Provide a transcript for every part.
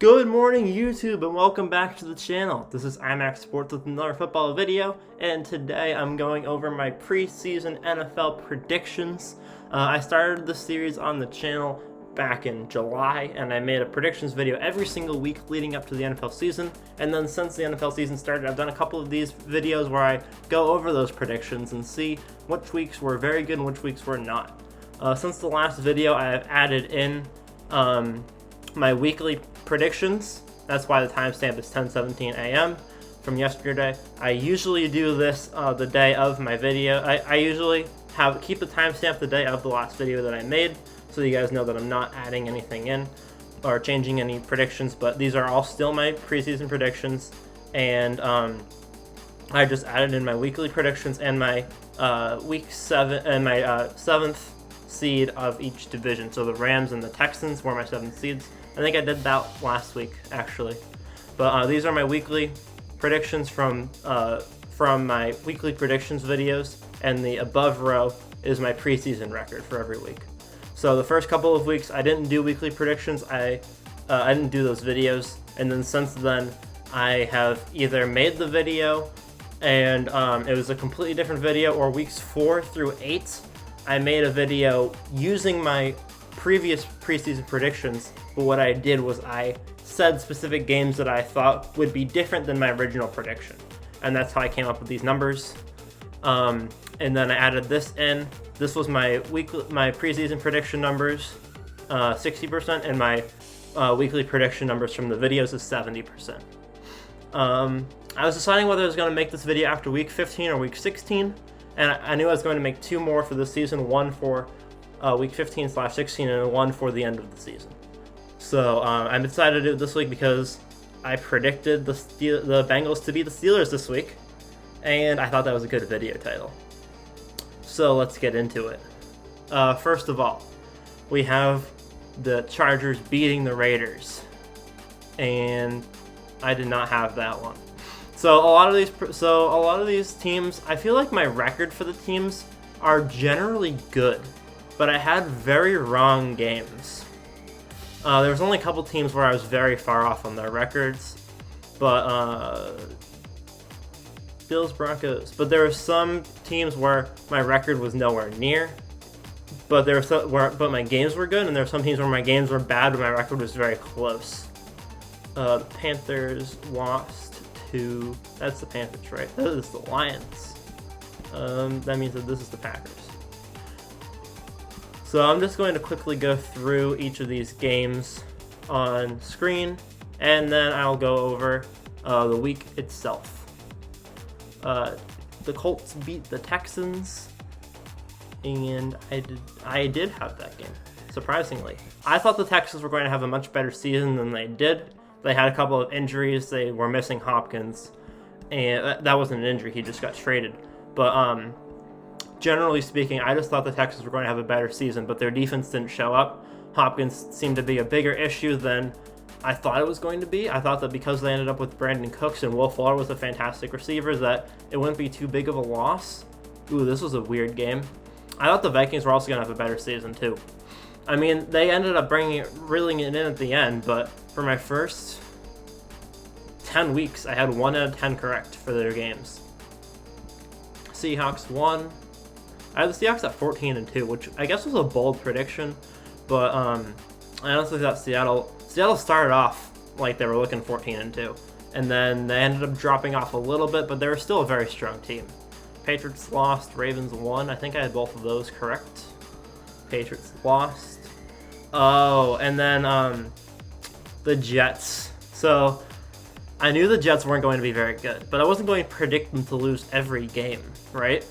Good morning YouTube and welcome back to the channel. This is IMAX Sports with another football video, and today I'm going over my preseason NFL predictions. I started this series on the channel back in July, and I made a predictions video every single week leading up to the NFL season. And then since the NFL season started, I've done a couple of these videos where I go over those predictions and see which weeks were very good and which weeks were not. Since the last video, I have added in my weekly predictions. That's why the timestamp is 10:17 a.m. from yesterday. I usually do this the day of my video. I usually keep the timestamp the day of the last video that I made, so you guys know that I'm not adding anything in or changing any predictions. But these are all still my preseason predictions, and I just added in my weekly predictions and my week 7 and my 7th seed of each division. So the Rams and the Texans were my 7th seeds. I think I did that last week, actually. But these are my weekly predictions from my weekly predictions videos, and the above row is my preseason record for every week. So the first couple of weeks, I didn't do weekly predictions. I didn't do those videos, and then since then, I have either made the video, and it was a completely different video, or weeks 4 through 8, I made a video using my previous preseason predictions, but what I did was I said specific games that I thought would be different than my original prediction, and that's how I came up with these numbers. And then I added this in. This was my preseason prediction numbers, 60%, and my weekly prediction numbers from the videos is 70%. I was deciding whether I was going to make this video after week 15 or week 16, and I knew I was going to make 2 more for this season, one for week 15/16 and one for the end of the season. So I'm excited to do it this week because I predicted the Bengals to beat the Steelers this week, and I thought that was a good video title. So let's get into it. First of all, we have the Chargers beating the Raiders, and I did not have that one. So a lot of these teams, I feel like my record for the teams are generally good, but I had very wrong games. There was only a couple teams where I was very far off on their records, but Bills, Broncos. But there were some teams where my record was nowhere near, but but my games were good, and there were some teams where my games were bad, but my record was very close. The Panthers lost to, that's the Panthers, right? That is the Lions. That means that this is the Packers. So I'm just going to quickly go through each of these games on screen, and then I'll go over the week itself. The Colts beat the Texans, and I did have that game, surprisingly. I thought the Texans were going to have a much better season than they did. They had a couple of injuries. They were missing Hopkins, and that wasn't an injury. He just got traded. But generally speaking, I just thought the Texans were going to have a better season, but their defense didn't show up. Hopkins seemed to be a bigger issue than I thought it was going to be. I thought that because they ended up with Brandon Cooks and Will Fuller was a fantastic receiver, that it wouldn't be too big of a loss. Ooh, this was a weird game. I thought the Vikings were also going to have a better season, too. I mean, they ended up reeling it in at the end, but for my first 10 weeks, I had 1 out of 10 correct for their games. Seahawks won. I had the Seahawks at 14-2, which I guess was a bold prediction, but I honestly thought Seattle started off like they were looking 14-2, and then they ended up dropping off a little bit, but they were still a very strong team. Patriots lost, Ravens won. I think I had both of those correct. Patriots lost. Oh, and then the Jets. So I knew the Jets weren't going to be very good, but I wasn't going to predict them to lose every game, right?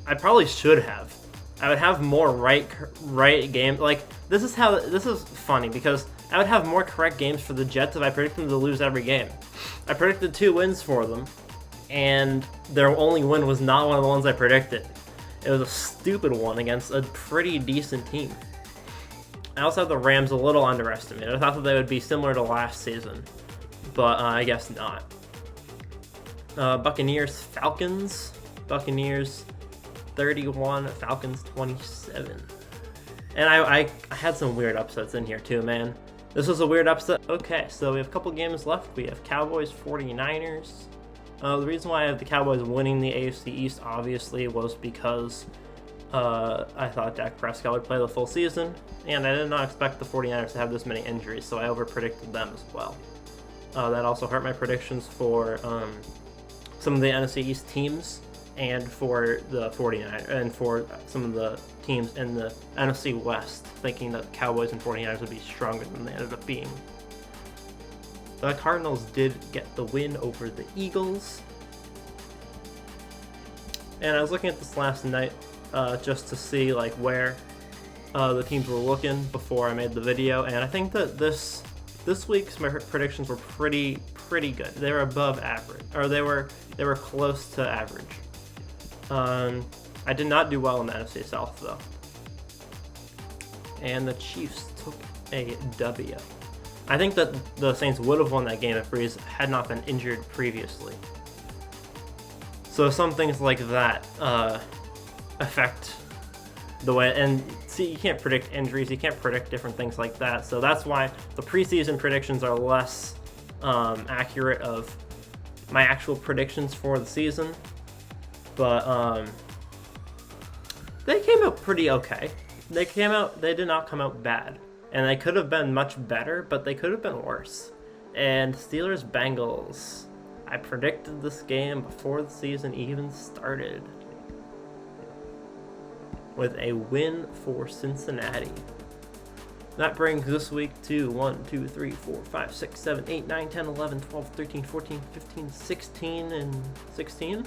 I probably should have. I would have more right game. Like, this is funny because I would have more correct games for the Jets if I predicted them to lose every game. I predicted 2 wins for them, and their only win was not one of the ones I predicted. It was a stupid one against a pretty decent team. I also have the Rams a little underestimated. I thought that they would be similar to last season, but I guess not. Buccaneers, Falcons. Buccaneers 31, Falcons 27. And I had some weird upsets in here too, man. This was a weird upset. Okay, so we have a couple games left. We have Cowboys 49ers. The reason why I have the Cowboys winning the AFC East obviously was because I thought Dak Prescott would play the full season, and I did not expect the 49ers to have this many injuries, so I overpredicted them as well. That also hurt my predictions for some of the NFC East teams and for the 49ers and for some of the teams in the NFC West, thinking that the Cowboys and 49ers would be stronger than they ended up being. The Cardinals did get the win over the Eagles. And I was looking at this last night just to see like where the teams were looking before I made the video, and I think that this week's predictions were pretty good. They were above average, or they were close to average. I did not do well in the NFC South though, and the Chiefs took a W. I think that the Saints would have won that game if Breeze had not been injured previously. So some things like that affect the way, and see, you can't predict injuries, you can't predict different things like that. So that's why the preseason predictions are less accurate of my actual predictions for the season. But they came out pretty okay. They did not come out bad. And they could have been much better, but they could have been worse. And Steelers-Bengals. I predicted this game before the season even started, with a win for Cincinnati. That brings this week to 1, 2, 3, 4, 5, 6, 7, 8, 9, 10, 11, 12, 13, 14, 15, 16, and 16.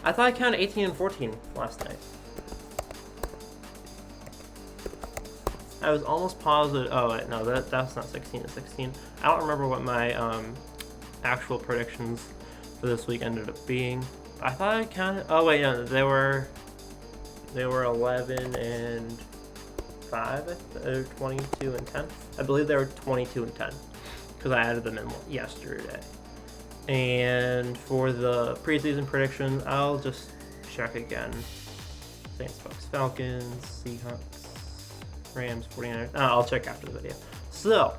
I thought I counted 18 and 14 last night. I was almost positive. Oh wait, no, that's not 16 to 16. I don't remember what my actual predictions for this week ended up being. I thought I counted. Oh wait, no, they were 11 and 5. They were 22 and 10. I believe they were 22 and 10 because I added them in yesterday. And for the preseason prediction, I'll just check again. Saints, Bucks, Falcons, Seahawks, Rams, 49ers. I'll check after the video. So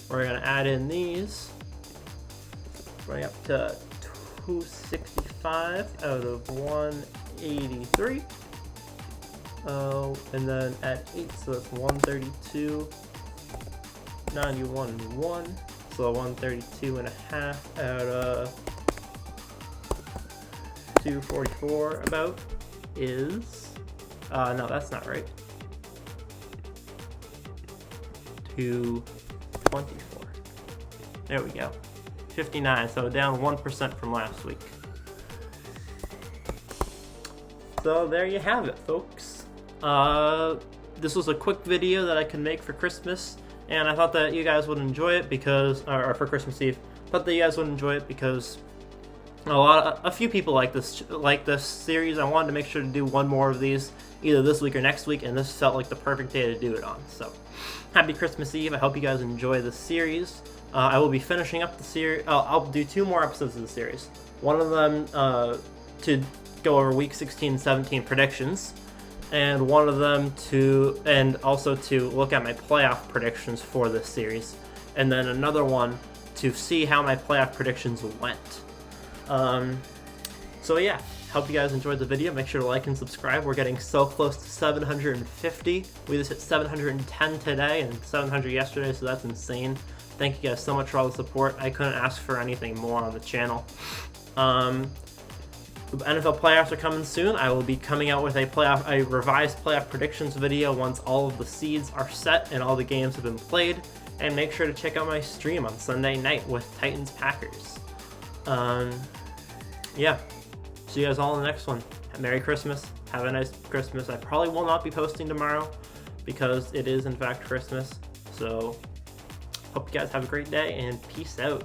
we're gonna add in these. Bring up to 265 out of 183. Oh, and then add 8, so that's 132. 91 and 1. So 132 and a half out of 244 about is no, that's not right. 224. There we go. 59, so down 1% from last week. So there you have it, folks. This was a quick video that I could make for Christmas, and I thought that you guys would enjoy it because, or for Christmas Eve, thought that you guys would enjoy it because a few people like this series. I wanted to make sure to do one more of these either this week or next week, and this felt like the perfect day to do it on. So happy Christmas Eve. I hope you guys enjoy the series. I will be finishing up the series. I'll do 2 more episodes of the series. One of them to go over week 16 and 17 predictions, and one of them and also to look at my playoff predictions for this series, and then another one to see how my playoff predictions went. So yeah, hope you guys enjoyed the video. Make sure to like and subscribe. We're getting so close to 750. We just hit 710 today and 700 yesterday, so that's insane. Thank you guys so much for all the support. I couldn't ask for anything more on the channel. The NFL playoffs are coming soon. I will be coming out with a revised playoff predictions video once all of the seeds are set and all the games have been played. And make sure to check out my stream on Sunday night with Titans-Packers. Yeah. See you guys all in the next one. Merry Christmas. Have a nice Christmas. I probably will not be posting tomorrow because it is in fact Christmas. So hope you guys have a great day and peace out.